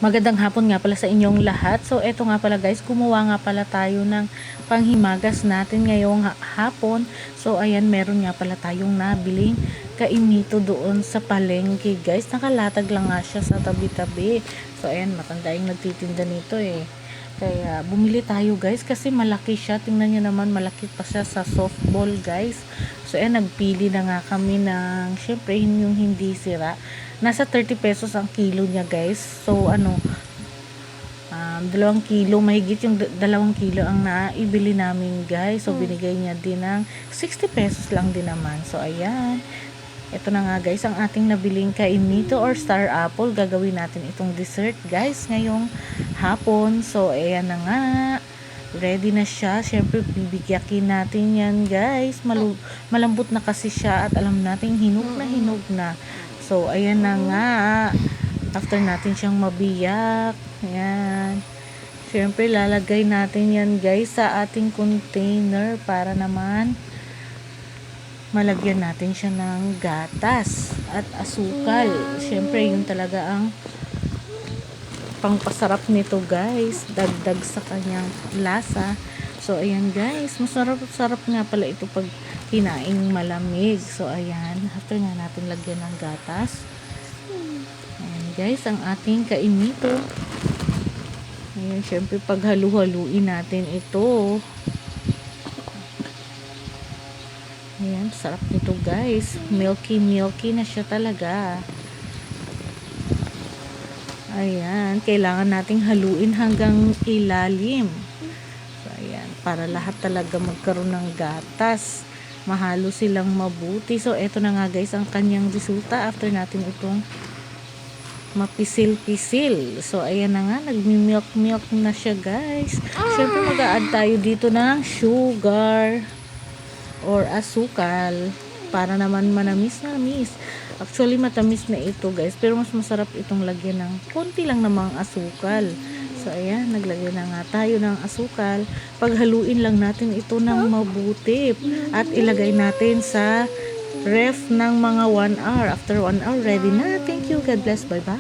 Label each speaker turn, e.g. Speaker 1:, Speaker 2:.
Speaker 1: Magandang hapon nga pala sa inyong lahat. So, eto nga pala guys, kumuha nga pala tayo ng panghimagas natin ngayong hapon. So, ayan, meron nga pala tayong nabiling kainito doon sa palengke guys. Nakalatag lang nga siya sa tabi-tabi. So, ayan, matanda yung nagtitinda nito eh. Kaya, bumili tayo guys kasi malaki siya. Tingnan nyo naman, malaki pa siya sa softball guys. So, ayan, nagpili na nga kami ng, syempre, yung hindi sira. Nasa 30 pesos ang kilo niya guys. So 2 kilo, mahigit yung 2 kilo ang naibili namin guys. So binigay niya din ng 60 pesos lang din naman. So ayan, ito na nga guys ang ating nabiling kainito or star apple. Gagawin natin itong dessert guys ngayong hapon. So ayan na nga, ready na siya. Syempre bibigyakin natin yan guys. Malambot na kasi siya at alam natin hinog na. So, ayan na nga. After natin siyang mabiyak. Ayan. Siyempre, lalagay natin yan guys sa ating container para naman malagyan natin siya ng gatas at asukal. Siyempre, yun talaga ang pangpasarap nito guys. Dagdag sa kanyang lasa. So, ayan guys. Masarap nga pala ito pag kinaing malamig. So, ayan. After nga natin lagyan ng gatas. Ayan guys, ang ating kainito. Ayan, syempre pag halu-haluin natin ito. Ayan, sarap nito guys. Milky na siya talaga. Ayan, kailangan nating haluin hanggang ilalim. So, ayan, para lahat talaga magkaroon ng gatas. Mahalo silang mabuti. So, eto na nga guys ang kanyang resulta after natin itong mapisil-pisil. So, ayan na nga, nagmi-milk na siya guys. Siyempre mag-a-add tayo dito ng sugar or asukal para naman manamis. Actually, matamis na ito guys, pero mas masarap itong lagyan ng konti lang namang asukal. So, ayan, naglagay na nga tayo ng asukal. Paghaluin lang natin ito ng mabuti. At ilagay natin sa ref ng mga 1 hour. After 1 hour, ready na. Thank you. God bless. Bye-bye.